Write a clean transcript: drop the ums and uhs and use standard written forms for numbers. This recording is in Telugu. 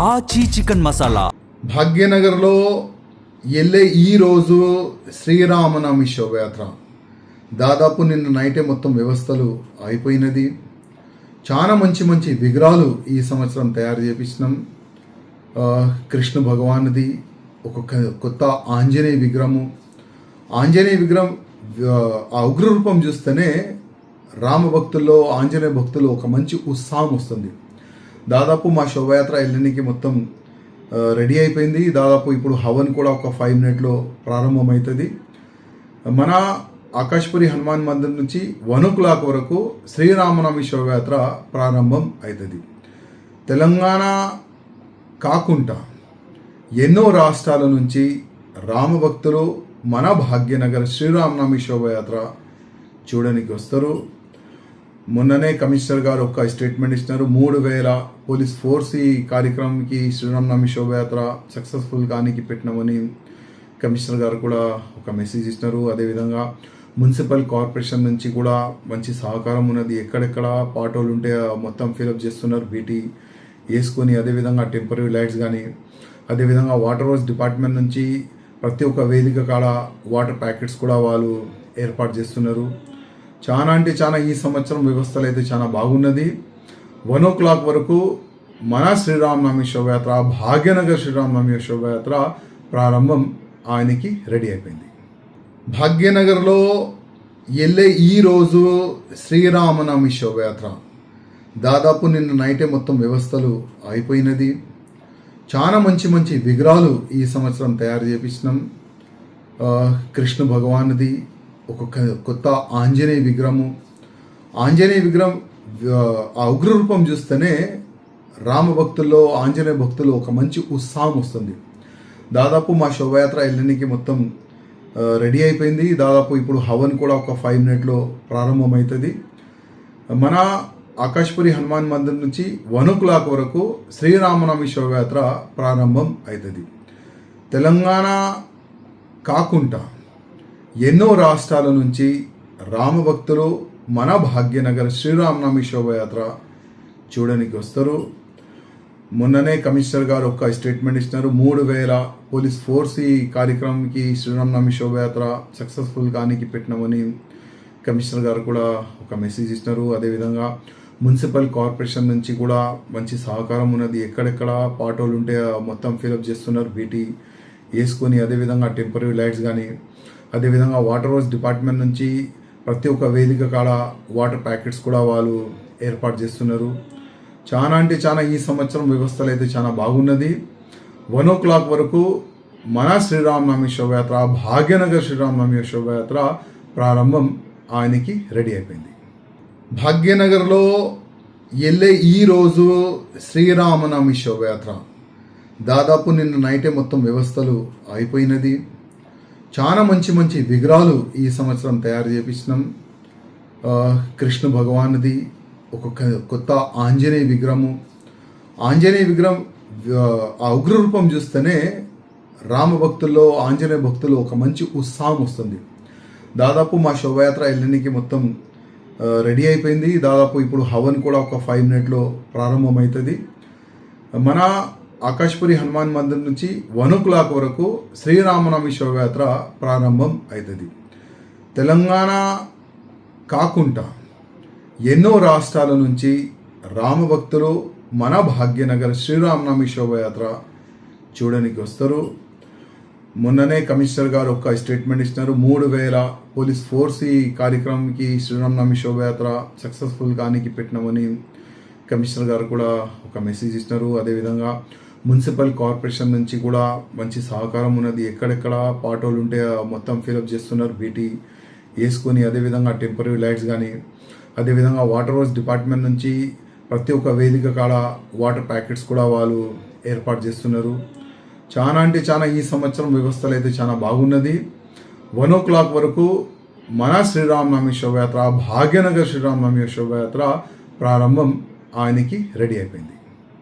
ఆచి చికెన్ మసాలా. భాగ్యనగర్లో వెళ్ళే ఈరోజు శ్రీరామనవమి శోభయాత్ర దాదాపు నిన్న నైటే మొత్తం వ్యవస్థలు అయిపోయినది. చాలా మంచి మంచి విగ్రహాలు ఈ సంవత్సరం తయారు చేపించినాం. కృష్ణ భగవానుది ఒక కొత్త ఆంజనేయ విగ్రహము. ఆంజనేయ విగ్రహం ఆ ఉగ్రరూపం చూస్తేనే రామ భక్తుల్లో ఆంజనేయ భక్తుల్లో ఒక మంచి ఉత్సాహం వస్తుంది. దాదాపు మా శోభయాత్ర వెళ్ళడానికి మొత్తం రెడీ అయిపోయింది. దాదాపు ఇప్పుడు హవన్ కూడా ఒక 5 minutes ప్రారంభమవుతుంది. మన ఆకాశపురి హనుమాన్ మందిర్ నుంచి 1 o'clock వరకు శ్రీరామనవమి శోభయాత్ర ప్రారంభం అవుతుంది. తెలంగాణ కాకుండా ఎన్నో రాష్ట్రాల నుంచి రామభక్తులు మన భాగ్యనగర్ శ్రీరామనవమి శోభయాత్ర చూడడానికి వస్తారు. మొన్ననే కమిషనర్ గారు ఒక స్టేట్మెంట్ ఇచ్చినారు. 3000 పోలీస్ ఫోర్స్ ఈ కార్యక్రమంకి శ్రీరామనవమి శోభయాత్ర సక్సెస్ఫుల్ కానికి పెట్టినామని కమిషనర్ గారు కూడా ఒక మెసేజ్ ఇచ్చినారు. అదేవిధంగా మున్సిపల్ కార్పొరేషన్ నుంచి కూడా మంచి సహకారం ఉన్నది. ఎక్కడెక్కడ పాటోలు ఉంటే మొత్తం ఫిలప్ చేస్తున్నారు బీటీ వేసుకొని. అదేవిధంగా టెంపరీ లైట్స్ కానీ, అదేవిధంగా వాటర్ వర్క్స్ డిపార్ట్మెంట్ నుంచి ప్రతి ఒక్క వేదిక కాడ వాటర్ ప్యాకెట్స్ కూడా వాళ్ళు ఏర్పాటు చేస్తున్నారు. చాలా అంటే చాలా ఈ సంవత్సరం వ్యవస్థలు అయితే చాలా బాగున్నది. 1 o'clock వరకు మన శ్రీరామనవమి శోభయాత్ర, భాగ్యనగర్ శ్రీరామనవమి శోభయాత్ర ప్రారంభం ఆయనకి రెడీ అయిపోయింది. భాగ్యనగర్లో వెళ్ళే ఈరోజు శ్రీరామనవమి శోభయాత్ర దాదాపు నిన్న నైటే మొత్తం వ్యవస్థలు అయిపోయినది. చాలా మంచి మంచి విగ్రహాలు ఈ సంవత్సరం తయారు చేపించినాం. కృష్ణ భగవానుది ఒక కొత్త ఆంజనేయ విగ్రహము. ఆంజనేయ విగ్రహం ఆ ఉగ్రరూపం చూస్తేనే రామ భక్తుల్లో ఆంజనేయ భక్తుల్లో ఒక మంచి ఉత్సాహం వస్తుంది. దాదాపు మా శోభయాత్ర వెళ్ళడానికి మొత్తం రెడీ అయిపోయింది. దాదాపు ఇప్పుడు హవన్ కూడా ఒక 5 minutes ప్రారంభమవుతుంది. మన ఆకాశపురి హనుమాన్ మందిర్ నుంచి 1 o'clock వరకు శ్రీరామనవమి శోభయాత్ర ప్రారంభం అవుతుంది. తెలంగాణ కాకుండా ఎన్నో రాష్ట్రాల నుంచి రామభక్తులు మన భాగ్యనగర్ శ్రీరామనవమి శోభయాత్ర చూడడానికి వస్తారు. మొన్ననే కమిషనర్ గారు ఒక స్టేట్మెంట్ ఇచ్చినారు. 3000 పోలీస్ ఫోర్స్ ఈ కార్యక్రమంకి శ్రీరామనవమి శోభయాత్ర సక్సెస్ఫుల్ కానికి పెట్టినామని కమిషనర్ గారు కూడా ఒక మెసేజ్ ఇచ్చినారు. అదేవిధంగా మున్సిపల్ కార్పొరేషన్ నుంచి కూడా మంచి సహకారం ఉన్నది. ఎక్కడెక్కడ పాటోలు ఉంటే మొత్తం ఫిలప్ చేస్తున్నారు బీటీ వేసుకొని. అదేవిధంగా టెంపరీ లైట్స్ కానీ, అదేవిధంగా వాటర్ వర్క్స్ డిపార్ట్మెంట్ నుంచి ప్రతి ఒక్క వేదిక కాడ వాటర్ ప్యాకెట్స్ కూడా వాళ్ళు ఏర్పాటు చేస్తున్నారు. చాలా అంటే చాలా ఈ సంవత్సరం వ్యవస్థలు అయితే చాలా బాగున్నది. 1 o'clock వరకు మన శ్రీరామనవమి శోభయాత్ర, భాగ్యనగర్ శ్రీరామనవమి శోభయాత్ర ప్రారంభం ఆయనకి రెడీ అయిపోయింది. భాగ్యనగర్లో వెళ్ళే ఈరోజు శ్రీరామనవమి శోభయాత్ర దాదాపు నిన్న నైటే మొత్తం వ్యవస్థలు అయిపోయినది. చాలా మంచి మంచి విగ్రహాలు ఈ సంవత్సరం తయారు చేపించినాం. కృష్ణ భగవానుది ఒక కొత్త ఆంజనేయ విగ్రహము. ఆంజనేయ విగ్రహం ఆ ఉగ్రరూపం చూస్తేనే రామ భక్తుల్లో ఆంజనేయ భక్తుల్లో ఒక మంచి ఉత్సాహం వస్తుంది. దాదాపు మా శోభయాత్ర వెళ్ళడానికి మొత్తం రెడీ అయిపోయింది. దాదాపు ఇప్పుడు హవన్ కూడా ఒక 5 minutes ప్రారంభమవుతుంది. మన ఆకాశపురి హనుమాన్ మందిర్ నుంచి 1 o'clock వరకు శ్రీరామనవమి శోభయాత్ర ప్రారంభం అవుతుంది. తెలంగాణ కాకుండా ఎన్నో రాష్ట్రాల నుంచి రామభక్తులు మన భాగ్యనగర్ శ్రీరామనవమి శోభయాత్ర చూడడానికి వస్తారు. మొన్ననే కమిషనర్ గారు ఒక స్టేట్మెంట్ ఇచ్చినారు. 3000 పోలీస్ ఫోర్స్ ఈ కార్యక్రమంకి శ్రీరామనవమి శోభయాత్ర సక్సెస్ఫుల్ కానికి పెట్టినామని కమిషనర్ గారు కూడా ఒక మెసేజ్ ఇచ్చినారు. అదేవిధంగా మున్సిపల్ కార్పొరేషన్ నుంచి కూడా మంచి సహకారం ఉన్నది. ఎక్కడెక్కడ పాటోలు ఉంటే మొత్తం ఫిలప్ చేస్తున్నారు బీటీ వేసుకొని. అదేవిధంగా టెంపరీ లైట్స్ కానీ, అదేవిధంగా వాటర్ వర్క్స్ డిపార్ట్మెంట్ నుంచి ప్రతి ఒక్క వేదిక కాడ వాటర్ ప్యాకెట్స్ కూడా వాళ్ళు ఏర్పాటు చేస్తున్నారు. చాలా అంటే చాలా ఈ సంవత్సరం వ్యవస్థలు అయితే చాలా బాగున్నది. 1 o'clock వరకు మన శ్రీరామనవమి శోభయాత్ర, భాగ్యనగర్ శ్రీరామనవమి శోభయాత్ర ప్రారంభం ఆయనకి రెడీ అయిపోయింది.